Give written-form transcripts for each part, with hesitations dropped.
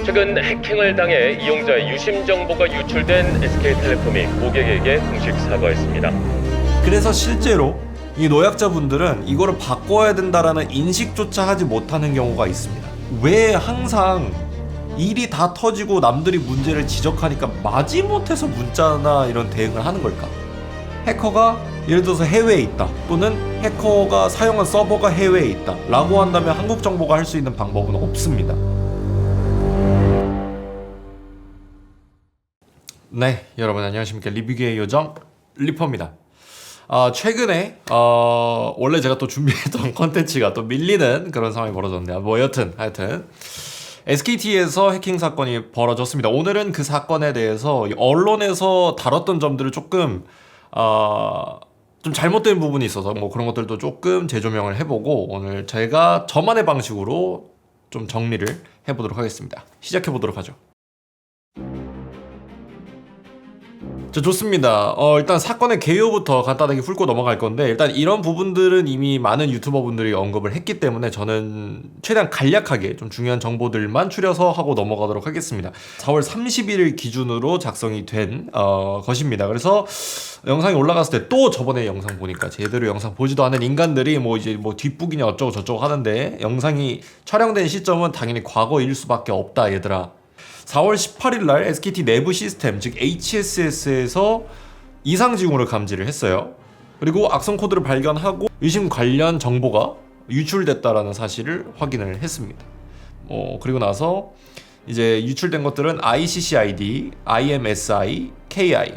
최근 해킹을 당해 이용자의 유심 정보가 유출된 SK텔레콤이 고객에게 공식 사과했습니다. 그래서 실제로 이 노약자분들은 이거를 바꿔야 된다라는 인식조차 하지 못하는 경우가 있습니다. 왜 항상 일이 다 터지고 남들이 문제를 지적하니까 마지못해서 문자나 이런 대응을 하는 걸까? 해커가 예를 들어서 해외에 있다, 또는 해커가 사용한 서버가 해외에 있다 라고 한다면 한국 정보가 할 수 있는 방법은 없습니다. 네, 여러분 안녕하십니까. 리뷰계의 요정 리퍼입니다. 최근에 원래 제가 또 준비했던 컨텐츠가 또 밀리는 그런 상황이 벌어졌네요. 뭐 하여튼 SKT에서 해킹 사건이 벌어졌습니다. 오늘은 그 사건에 대해서 언론에서 다뤘던 점들을 조금 좀 잘못된 부분이 있어서 뭐 그런 것들도 조금 재조명을 해보고 오늘 제가 저만의 방식으로 좀 정리를 해보도록 하겠습니다. 시작해보도록 하죠. 자, 좋습니다. 일단 사건의 개요부터 간단하게 훑고 넘어갈 건데, 일단 이런 부분들은 이미 많은 유튜버분들이 언급을 했기 때문에 저는 최대한 간략하게 좀 중요한 정보들만 추려서 하고 넘어가도록 하겠습니다. 4월 31일 기준으로 작성이 된 것입니다. 그래서 영상이 올라갔을 때 또 저번에 영상 보니까 제대로 영상 보지도 않은 인간들이 뭐 이제 뭐 뒷북이냐 어쩌고 저쩌고 하는데, 영상이 촬영된 시점은 당연히 과거일 수밖에 없다 얘들아. 4월 18일 날 SKT 내부 시스템, 즉 HSS에서 이상 징후를 감지를 했어요. 그리고 악성 코드를 발견하고 의심 관련 정보가 유출됐다라는 사실을 확인을 했습니다. 그리고 나서 이제 유출된 것들은 ICCID, IMSI, KI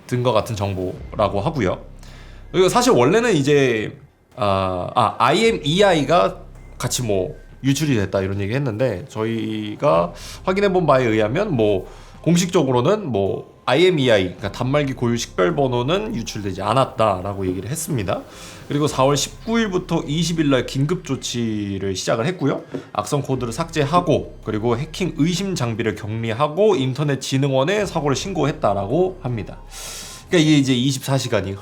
등과 같은 정보라고 하고요. 그리고 사실 원래는 이제 IMEI가 같이 뭐 유출이 됐다 이런 얘기 했는데, 저희가 확인해 본 바에 의하면 뭐 공식적으로는 뭐 IMEI, 그러니까 단말기 고유 식별 번호는 유출되지 않았다라고 얘기를 했습니다. 그리고 4월 19일부터 20일 날 긴급 조치를 시작을 했고요. 악성 코드를 삭제하고, 그리고 해킹 의심 장비를 격리하고 인터넷진흥원에 사고를 신고했다라고 합니다. 그러니까 이게 이제 24시간이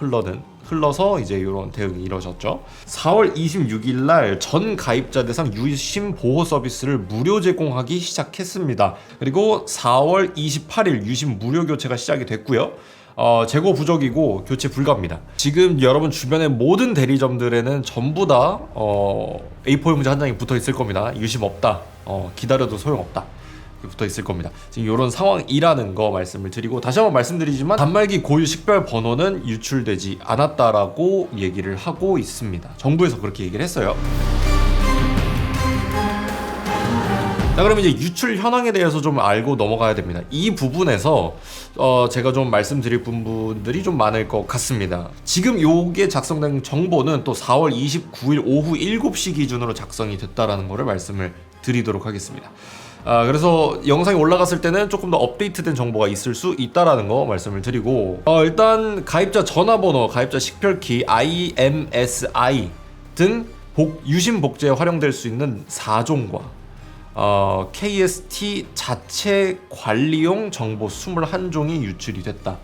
흘러서 이제 이런 대응이 이루어졌죠. 4월 26일 날 전 가입자 대상 유심 보호 서비스를 무료 제공하기 시작했습니다. 그리고 4월 28일 유심 무료 교체가 시작이 됐고요. 재고 부족이고 교체 불가입니다. 지금 여러분 주변의 모든 대리점들에는 전부 다 A4 용지 한 장이 붙어 있을 겁니다. 유심 없다, 기다려도 소용없다 붙어 있을 겁니다. 지금 이런 상황이라는 거 말씀을 드리고, 다시 한번 말씀드리지만 단말기 고유 식별 번호는 유출되지 않았다라고 얘기를 하고 있습니다. 정부에서 그렇게 얘기를 했어요. 자, 그럼 이제 유출 현황에 대해서 좀 알고 넘어가야 됩니다. 이 부분에서 제가 좀 말씀드릴 부분들이 좀 많을 것 같습니다. 지금 요게 작성된 정보는 또 4월 29일 오후 7시 기준으로 작성이 됐다라는 거를 말씀을 드리도록 하겠습니다. 그래서 영상이 올라갔을 때는 조금 더 업데이트된 정보가 있을 수 있다라는 거 말씀을 드리고, 일단 가입자 전화번호, 가입자 식별키, IMSI 등 유심 복제에 활용될 수 있는 4종과 KST 자체 관리용 정보 21종이 유출이 됐다.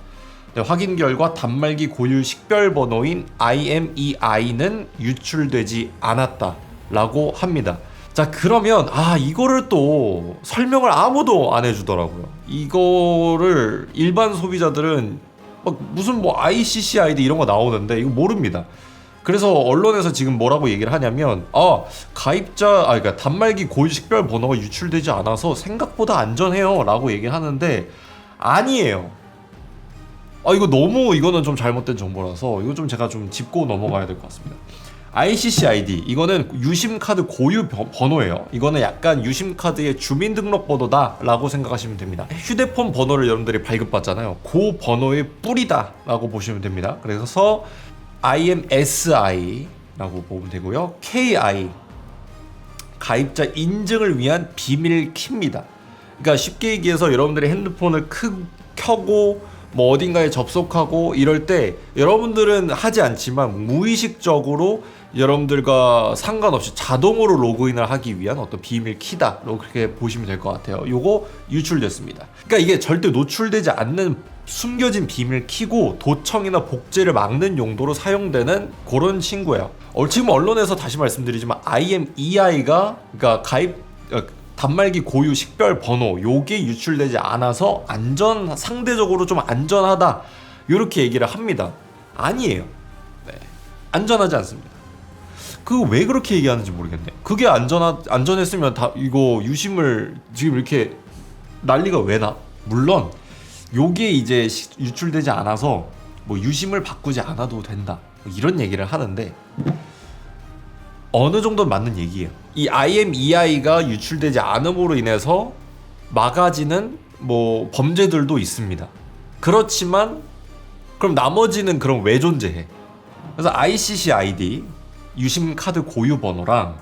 네, 확인 결과 단말기 고유 식별 번호인 IMEI는 유출되지 않았다라고 합니다. 자, 그러면 이거를 또 설명을 아무도 안 해주더라고요. 이거를 일반 소비자들은 막 무슨 뭐 ICCID 이런 거 나오는데 이거 모릅니다. 그래서 언론에서 지금 뭐라고 얘기를 하냐면 그러니까 단말기 고유 식별 번호가 유출되지 않아서 생각보다 안전해요 라고 얘기를 하는데, 아니에요. 이거는 좀 잘못된 정보라서 이거 좀 제가 좀 짚고 넘어가야 될 것 같습니다. ICCID, 이거는 유심카드 고유 번호예요. 이거는 약간 유심카드의 주민등록번호다 라고 생각하시면 됩니다. 휴대폰 번호를 여러분들이 발급받잖아요. 그 번호의 뿌리다 라고 보시면 됩니다. 그래서 IMSI 라고 보면 되고요. KI, 가입자 인증을 위한 비밀 키입니다. 그러니까 쉽게 얘기해서 여러분들이 핸드폰을 켜고 뭐 어딘가에 접속하고 이럴 때 여러분들은 하지 않지만 무의식적으로 여러분들과 상관없이 자동으로 로그인을 하기 위한 어떤 비밀 키다, 그렇게 보시면 될 것 같아요. 요거 유출됐습니다. 그러니까 이게 절대 노출되지 않는 숨겨진 비밀 키고 도청이나 복제를 막는 용도로 사용되는 그런 친구예요. 지금 언론에서 다시 말씀드리지만 IMEI가 그러니까 단말기 고유 식별 번호 요게 유출되지 않아서 상대적으로 좀 안전하다 이렇게 얘기를 합니다. 아니에요. 네. 안전하지 않습니다. 그거 왜 그렇게 얘기하는지 모르겠네. 그게 안전했으면 다 이거 유심을 지금 이렇게 난리가 왜 나? 물론 요게 이제 유출되지 않아서 뭐 유심을 바꾸지 않아도 된다 이런 얘기를 하는데 어느 정도는 맞는 얘기예요. 이 IMEI가 유출되지 않음으로 인해서 막아지는 뭐 범죄들도 있습니다. 그렇지만 그럼 나머지는 그럼 왜 존재해? 그래서 ICC ID 유심 카드 고유 번호랑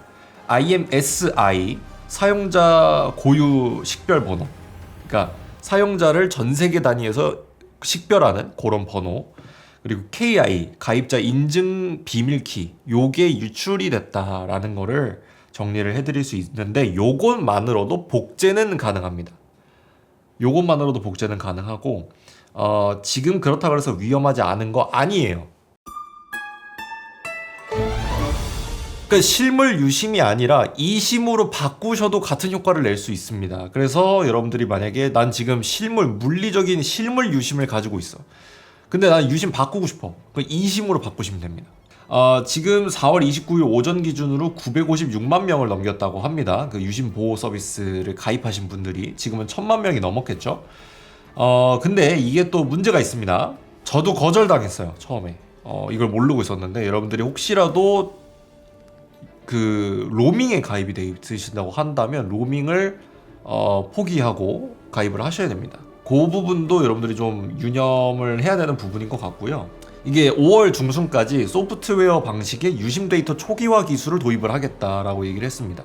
IMSI 사용자 고유 식별 번호, 그러니까 사용자를 전 세계 단위에서 식별하는 그런 번호, 그리고 KI 가입자 인증 비밀키 요게 유출이 됐다라는 거를 정리를 해드릴 수 있는데 요것만으로도 복제는 가능합니다. 요것만으로도 복제는 가능하고 지금 그렇다고 해서 위험하지 않은 거 아니에요. 그러니까 실물 유심이 아니라 이심으로 바꾸셔도 같은 효과를 낼 수 있습니다. 그래서 여러분들이 만약에 난 지금 물리적인 실물 유심을 가지고 있어. 근데 난 유심 바꾸고 싶어. 그럼 이심으로 바꾸시면 됩니다. 지금 4월 29일 오전 기준으로 956만 명을 넘겼다고 합니다. 그 유심 보호 서비스를 가입하신 분들이 지금은 1000만 명이 넘었겠죠. 근데 이게 또 문제가 있습니다. 저도 거절당했어요. 처음에. 이걸 모르고 있었는데 여러분들이 혹시라도 그 로밍에 가입이 돼 있으신다고 한다면 로밍을 포기하고 가입을 하셔야 됩니다. 그 부분도 여러분들이 좀 유념을 해야 되는 부분인 것 같고요. 이게 5월 중순까지 소프트웨어 방식의 유심 데이터 초기화 기술을 도입을 하겠다라고 얘기를 했습니다.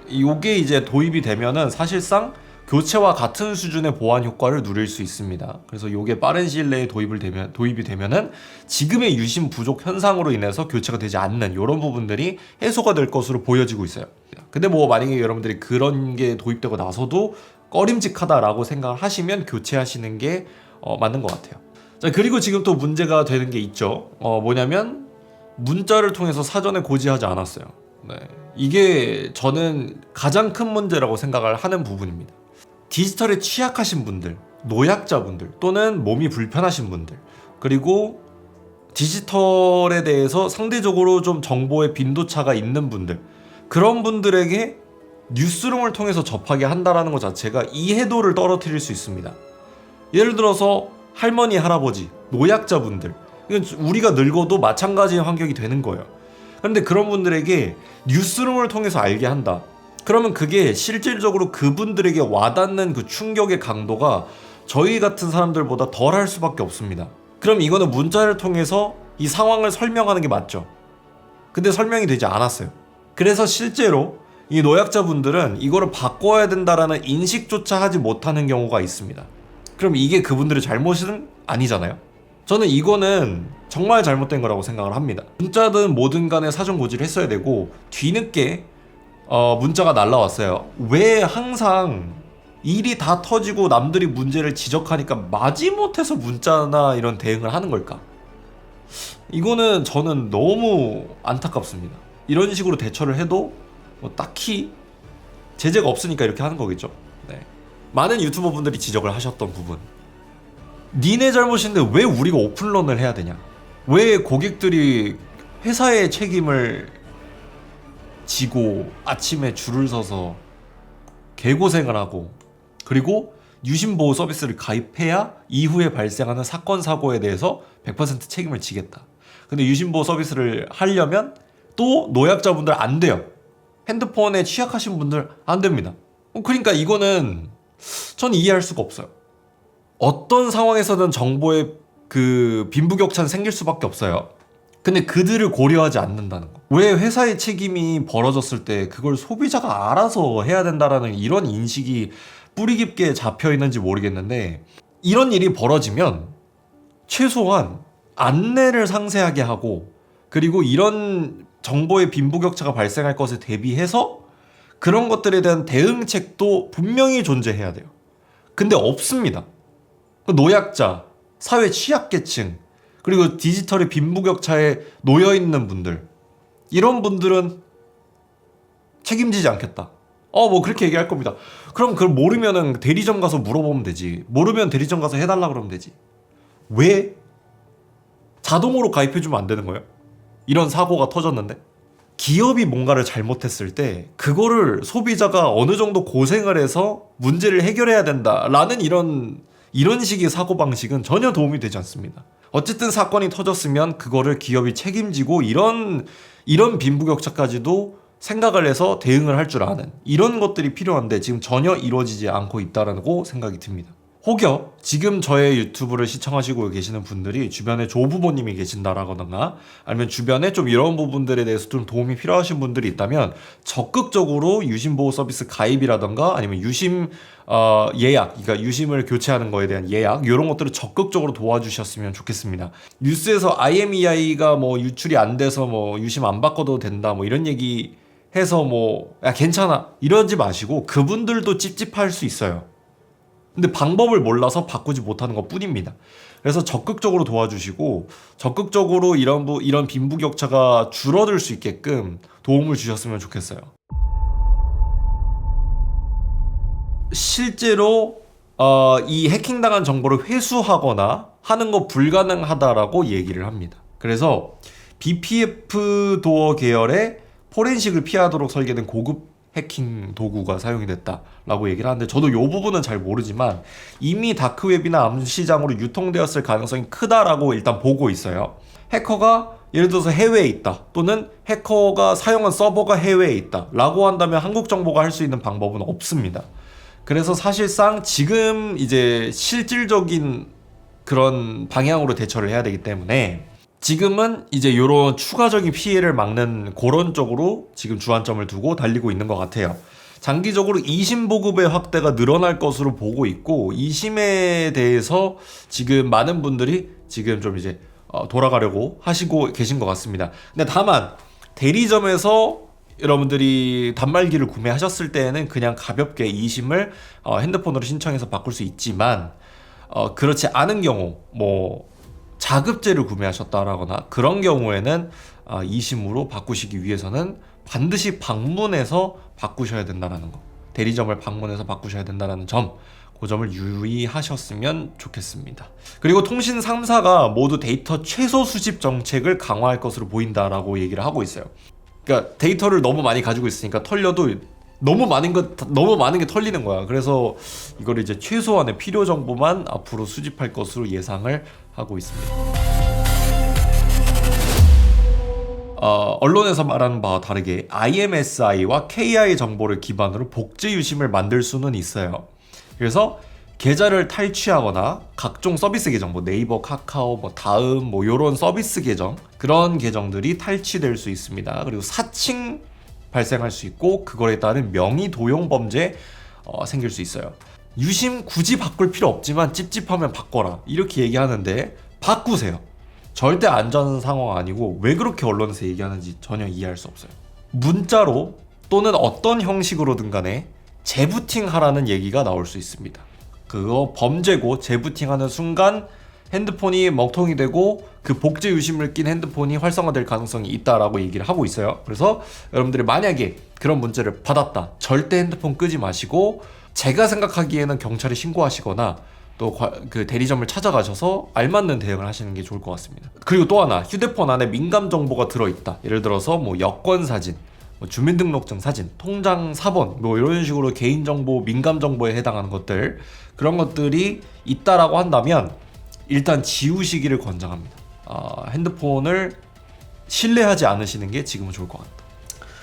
이게 이제 도입이 되면은 사실상 교체와 같은 수준의 보안 효과를 누릴 수 있습니다. 그래서 이게 빠른 시일 내에 도입이 되면은 지금의 유심 부족 현상으로 인해서 교체가 되지 않는 이런 부분들이 해소가 될 것으로 보여지고 있어요. 근데 뭐 만약에 여러분들이 그런 게 도입되고 나서도 꺼림직하다라고 생각을 하시면 교체하시는 게 맞는 것 같아요. 자, 그리고 지금 또 문제가 되는 게 있죠. 뭐냐면 문자를 통해서 사전에 고지하지 않았어요. 네. 이게 저는 가장 큰 문제라고 생각을 하는 부분입니다. 디지털에 취약하신 분들, 노약자분들 또는 몸이 불편하신 분들, 그리고 디지털에 대해서 상대적으로 좀 정보의 빈도차가 있는 분들, 그런 분들에게 뉴스룸을 통해서 접하게 한다라는 것 자체가 이해도를 떨어뜨릴 수 있습니다. 예를 들어서 할머니, 할아버지, 노약자분들, 이건 우리가 늙어도 마찬가지의 환경이 되는 거예요. 그런데 그런 분들에게 뉴스룸을 통해서 알게 한다. 그러면 그게 실질적으로 그분들에게 와닿는 그 충격의 강도가 저희 같은 사람들보다 덜 할 수밖에 없습니다. 그럼 이거는 문자를 통해서 이 상황을 설명하는 게 맞죠. 근데 설명이 되지 않았어요. 그래서 실제로 이 노약자분들은 이거를 바꿔야 된다라는 인식조차 하지 못하는 경우가 있습니다. 그럼 이게 그분들의 잘못은 아니잖아요. 저는 이거는 정말 잘못된 거라고 생각을 합니다. 문자든 뭐든 간에 사전 고지를 했어야 되고 뒤늦게 문자가 날라왔어요. 왜 항상 일이 다 터지고 남들이 문제를 지적하니까 마지못해서 문자나 이런 대응을 하는 걸까? 이거는 저는 너무 안타깝습니다. 이런 식으로 대처를 해도 뭐 딱히 제재가 없으니까 이렇게 하는 거겠죠. 네. 많은 유튜버 분들이 지적을 하셨던 부분, 니네 잘못인데 왜 우리가 오픈런을 해야 되냐, 왜 고객들이 회사의 책임을 지고 아침에 줄을 서서 개고생을 하고 그리고 유심보호 서비스를 가입해야 이후에 발생하는 사건 사고에 대해서 100% 책임을 지겠다. 근데 유심보호 서비스를 하려면 또 노약자분들 안 돼요. 핸드폰에 취약하신 분들 안 됩니다. 그러니까 이거는 전 이해할 수가 없어요. 어떤 상황에서든 정보의 그 빈부격차는 생길 수밖에 없어요. 근데 그들을 고려하지 않는다는 거. 왜 회사의 책임이 벌어졌을 때 그걸 소비자가 알아서 해야 된다라는 이런 인식이 뿌리 깊게 잡혀 있는지 모르겠는데, 이런 일이 벌어지면 최소한 안내를 상세하게 하고, 그리고 이런 정보의 빈부격차가 발생할 것에 대비해서 그런 것들에 대한 대응책도 분명히 존재해야 돼요. 근데 없습니다. 노약자, 사회 취약계층, 그리고 디지털의 빈부격차에 놓여있는 분들, 이런 분들은 책임지지 않겠다. 뭐 그렇게 얘기할 겁니다. 그럼 그걸 모르면은 대리점 가서 물어보면 되지. 모르면 대리점 가서 해달라 그러면 되지. 왜? 자동으로 가입해주면 안 되는 거예요? 이런 사고가 터졌는데? 기업이 뭔가를 잘못했을 때 그거를 소비자가 어느 정도 고생을 해서 문제를 해결해야 된다라는 이런 식의 사고방식은 전혀 도움이 되지 않습니다. 어쨌든 사건이 터졌으면 그거를 기업이 책임지고 이런 빈부격차까지도 생각을 해서 대응을 할 줄 아는 이런 것들이 필요한데 지금 전혀 이루어지지 않고 있다라고 생각이 듭니다. 혹여 지금 저의 유튜브를 시청하시고 계시는 분들이 주변에 조부모님이 계신다라거나 아니면 주변에 좀 이런 부분들에 대해서 좀 도움이 필요하신 분들이 있다면 적극적으로 유심보호 서비스 가입이라던가 아니면 유심 예약, 그러니까 유심을 교체하는 거에 대한 예약 이런 것들을 적극적으로 도와주셨으면 좋겠습니다. 뉴스에서 IMEI가 뭐 유출이 안 돼서 뭐 유심 안 바꿔도 된다 뭐 이런 얘기 해서 뭐 야 괜찮아 이러지 마시고 그분들도 찝찝할 수 있어요. 근데 방법을 몰라서 바꾸지 못하는 것 뿐입니다. 그래서 적극적으로 도와주시고 적극적으로 이런 빈부격차가 줄어들 수 있게끔 도움을 주셨으면 좋겠어요. 실제로 이 해킹당한 정보를 회수하거나 하는 거 불가능하다라고 얘기를 합니다. 그래서 BPF 도어 계열의 포렌식을 피하도록 설계된 고급 해킹 도구가 사용이 됐다라고 얘기를 하는데 저도 이 부분은 잘 모르지만 이미 다크웹이나 암시장으로 유통되었을 가능성이 크다라고 일단 보고 있어요. 해커가 예를 들어서 해외에 있다 또는 해커가 사용한 서버가 해외에 있다 라고 한다면 한국 정보가 할 수 있는 방법은 없습니다. 그래서 사실상 지금 이제 실질적인 그런 방향으로 대처를 해야 되기 때문에 지금은 이제 이런 추가적인 피해를 막는 그런 쪽으로 지금 주안점을 두고 달리고 있는 것 같아요. 장기적으로 2심 보급의 확대가 늘어날 것으로 보고 있고 2심에 대해서 지금 많은 분들이 지금 좀 이제 돌아가려고 하시고 계신 것 같습니다. 근데 다만 대리점에서 여러분들이 단말기를 구매하셨을 때에는 그냥 가볍게 2심을 핸드폰으로 신청해서 바꿀 수 있지만 그렇지 않은 경우 뭐 자급제를 구매하셨다라거나 그런 경우에는 2심으로 바꾸시기 위해서는 반드시 방문해서 바꾸셔야 된다는 거, 대리점을 방문해서 바꾸셔야 된다는 점, 그 점을 유의하셨으면 좋겠습니다. 그리고 통신 3사가 모두 데이터 최소 수집 정책을 강화할 것으로 보인다라고 얘기를 하고 있어요. 그러니까 데이터를 너무 많이 가지고 있으니까 털려도 너무 많은 게 털리는 거야. 그래서 이걸 이제 최소한의 필요 정보만 앞으로 수집할 것으로 예상을 하고 있습니다. 언론에서 말하는 바와 다르게 IMSI와 KI 정보를 기반으로 복제 유심을 만들 수는 있어요. 그래서 계좌를 탈취하거나 각종 서비스 계정, 뭐 네이버, 카카오, 뭐 다음, 뭐 요런 서비스 계정, 그런 계정들이 탈취될 수 있습니다. 그리고 사칭 발생할 수 있고 그거에 따른 명의 도용 범죄 생길 수 있어요. 유심 굳이 바꿀 필요 없지만 찝찝하면 바꿔라 이렇게 얘기하는데 바꾸세요. 절대 안전 상황 아니고 왜 그렇게 언론에서 얘기하는지 전혀 이해할 수 없어요. 문자로 또는 어떤 형식으로든 간에 재부팅하라는 얘기가 나올 수 있습니다. 그거 범죄고 재부팅하는 순간 핸드폰이 먹통이 되고 그 복제 유심을 낀 핸드폰이 활성화될 가능성이 있다라고 얘기를 하고 있어요. 그래서 여러분들이 만약에 그런 문제를 받았다, 절대 핸드폰 끄지 마시고 제가 생각하기에는 경찰에 신고하시거나 또 그 대리점을 찾아가셔서 알맞는 대응을 하시는 게 좋을 것 같습니다. 그리고 또 하나, 휴대폰 안에 민감 정보가 들어있다. 예를 들어서 뭐 여권 사진, 뭐 주민등록증 사진, 통장 사본, 뭐 이런 식으로 개인정보, 민감정보에 해당하는 것들, 그런 것들이 있다라고 한다면 일단 지우시기를 권장합니다. 핸드폰을 신뢰하지 않으시는 게 지금은 좋을 것 같다.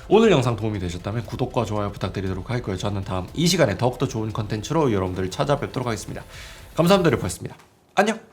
오늘 영상 도움이 되셨다면 구독과 좋아요 부탁드리도록 할 거예요. 저는 다음 이 시간에 더욱더 좋은 컨텐츠로 여러분들을 찾아뵙도록 하겠습니다. 감사합니다. 르포였습니다. 안녕!